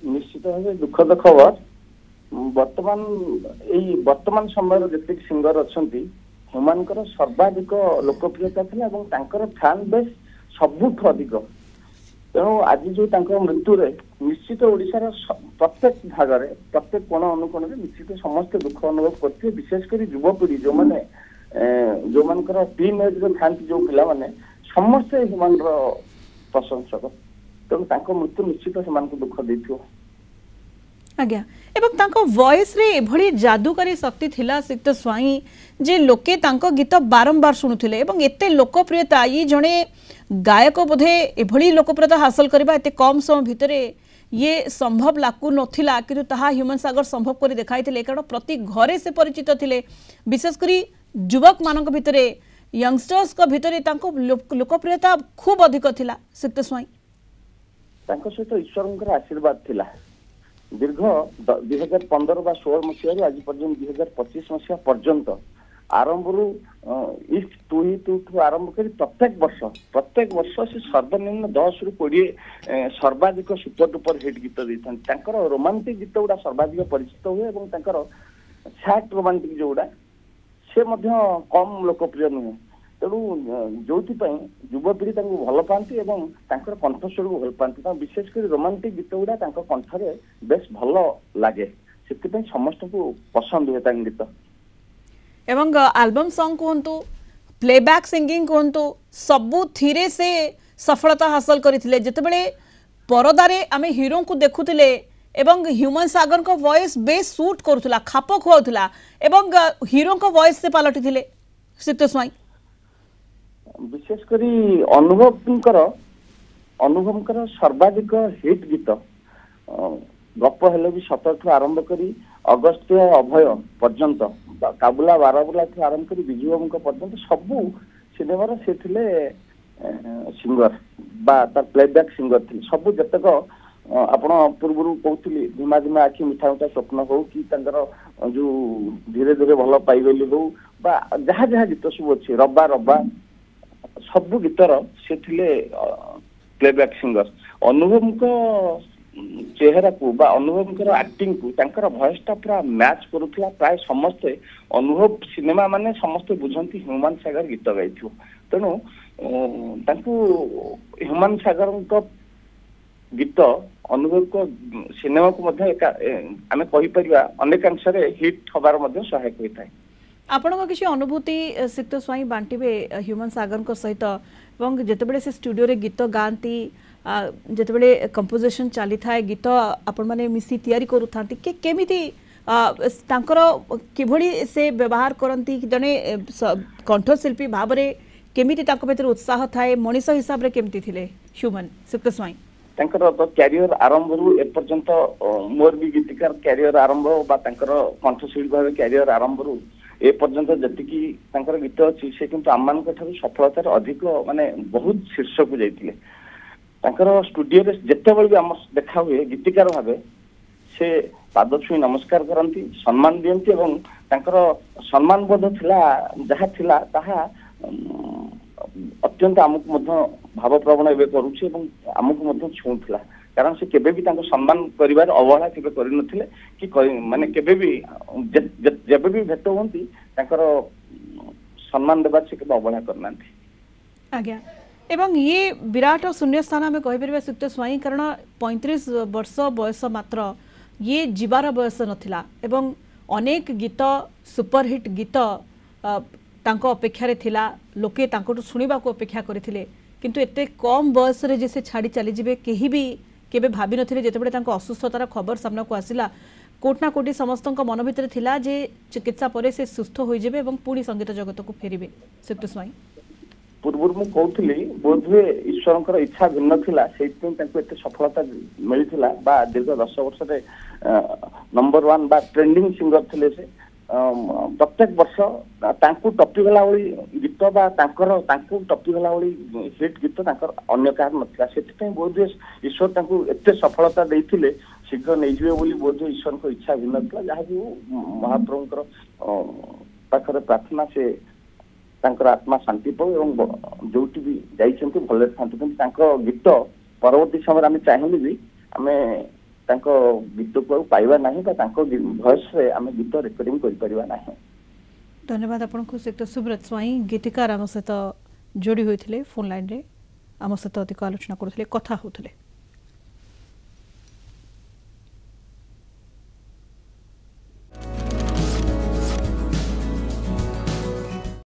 निश्चित भाव दुखद खबर वर्तमान समय जितक सिंगर अच्छा हुमान सर्वाधिक लोकप्रियता थिला एवं तांकर फैन बेस सबुठ अधिक तेणु आज जो मृत्यु निश्चित ओडिशार प्रत्येक भाग में प्रत्येक कोण अनुकोण में निश्चित समस्त दुख अनुभव करते विशेषकर युवपीढ़ी जो मैंने जो मानकर टीन एज था जो पिला माने समस्ते ह्यूमान प्रशंसक तेणु तांको मृत्यु निश्चित से दुख देथियो आज्ञा एवं तांको वॉइस रे एभली जादूकारी शक्ति थिला सिक्त स्वाई जे लोके तांको गीत बारंबार शुणुथिले एवं एते लोकप्रियता ये जणे गायक बोधे एभली लोकप्रियता हासिल करबा एते कम समय भितरे ये संभव लागू नथिला किंतु ताहा ह्यूमन सागर संभव करी देखाइथिले कारण प्रति घरे से परिचित थिले विशेष करी युवक मानक भितरे यंगस्टर्स को भितरे तांको लोकप्रियता खूब अधिक थिला सिक्त स्वाई तांको सहित ईश्वरंकर आशीर्वाद थिला दीर्घ 2015 बा 16 मसीह आज पर्यंत 2025 मसीह पर्यंत आरंभ इफ टू ही टू आरंभ कर प्रत्येक वर्ष से सर्वनिम्न 10 रु 20 सर्वाधिक सुपर डुपर हिट गीत देते रोमांटिक गीत गुड़ा सर्वाधिक परिचित हुए और सैड रोमांटिक जो गुड़ा से कम लोकप्रिय नुहे तेणु जो युवपीढ़ी भल पाती और कंठस्वर को भल पाती विशेषकर रोमांटिक गीत गुड़ा कंठरे बेस भल लगे से समस्त को पसंद हुए गीत एवं एल्बम सॉन्ग कहतु प्लेबैक सिंगिंग कहतु सबु थिरे से सफलता हासिल करथिले जेतेबेले परदारे आमे हीरो को देखुथिले एवं ह्यूमन सागर को वॉइस बेस सूट करुथला खाप खुआउथला एवं हीरो को वॉइस से पलटिथिले सिक्त स्वाई विशेषकर अनुभव सर्वाधिक हिट गीत गप हेले भी 17 आरंभ करी अगस्त अभय पर्यंत काबुला बाराबुला आरंभ कर विजुबाबू पर्यंत सबू सिनेमार से सिंगर बा तार प्लेबैक सिंगर थे सबू जतक आपण पूर्व कहते धीमा धीमा आखि मिठा मिठा स्वप्न हो कि जो धीरे धीरे भल पाइगली हो बा जहाँ जहाँ गीत सब अच्छे रब्बा रब्बा सबू गीतर से प्लेबैक सिंगर अनुभव को चेहरा को बा अनुभव एक्टिंग को तांकर वॉइस टा पूरा मैच करुला प्राय समस्ते अनुभव सिनेमा माने समस्ते बुझंती ह्यूमन सागर गीत गाइथियो तेणु ह्यूमन सागर गीत अनुभव को सिनेमा को आम कहीपर अनेकांश हिट हबार सहायक होता है आपण किसी अनुभूति सिक्त स्वाई बांटिबे ह्यूमन सागर सहित जितेबाला से स्टूडियो रे गीत गाती जितेबाला कंपोजिशन चली था गीत आपण माने मिसी तैयारी करूथांती के केमिति तांकर किभଳି से व्यवहार करती जने कंठशिल्पी भाव में केमिति तांको भीतर उत्साह थाए मनीष हिसाब रे केमिति थिले ह्यूमन सिक्त स्वाई तांकर तो कैरियर आरंभ रु ए पर्यंत मोर भी गीतिकार कैरियर आरंभ बा तांकर कंठशिल्पी भाव कैरियर आरंभ रु ए पर्यंत जतिकी तांकर गीत अछि से किंतु आमान ठारू सफलतार अधिक माने बहुत शीर्ष को जाइतिले तांकर स्टूडियो रे जेतेबेले भी हम देखा हुए गीतिकार भावे से पाद छुई नमस्कार करती सम्मान दियंती एवं तांकर सम्मान बोध थिला जहा थिला ताहा अत्यंत आमको भावप्रवण एवं करुचे आमको छुला कारण से केबे भी तांको सम्मान करिवार अवहेला केबे करि नथिले कि माने केबे भी जेबे भी भेट होंती तांकर सम्मान देबार से केबे अवहेला करनांती आज्ञा एवं ये विराट शून्य स्थान आम कहीपर सिक्त स्वाई कारण 35 वर्ष बयस मात्र ये जीवार बयस नथिला एवं अनेक गीत सुपरहिट गीत तांको अपेक्षा रे थिला लोके तांको सुनिबा को अपेक्षा करथिले किंतु एते कम बयस रे जे से छाड़ी चली जिबे केही भी केबे भाबी नथिले जेतेबेले तांको असुस्थतार खबर सामना को आसिला कोटना कोटी समस्त मन भितर थिला जे चिकित्सा परे से सुस्थ होई जेबे एवं पुणी संगीत जगत को फेरिबे सिक्त स्वाई पूर्व मु कहूली बोधे ईश्वर इच्छा भिन्न थिला एते सफलता मिली बा दीर्घ 10 वर्ष नंबर 1 बा ट्रेंडिंग सिंगर थिले से प्रत्येक वर्ष तांकु टपी गला वाली गीत बा तांकु टपी गला वाली हिट गीत तांकर अन्य कार नथिला सेति बोधे ईश्वर तांकु एते सफलता देइथिले शीघ्र नै जिवे बोली बोधे ईश्वर को इच्छा भिन्न थिला जहा कि महाप्रभुकर पाखरे प्रार्थना से तांकर आत्मा शांति पाऊ जो भी जाइछन्ति भले थांतु गीत परवर्ती समय आम चाहिए भी आम ତାଙ୍କ ଗୀତକୁ ଆଉ ପାଇବା ନାହିଁ ବା ତାଙ୍କ ଭଏସରେ ଆମେ ଗୀତ ରେକର୍ଡିଂ କରିପାରିବା ନାହିଁ। धन्यवाद आपको श्रीयुक्त सुब्रत स्वाई गीतिकार आम सहित जोड़ी होते फोन लाइन रे आम सहित अधिक आलोचना करते कथा होते।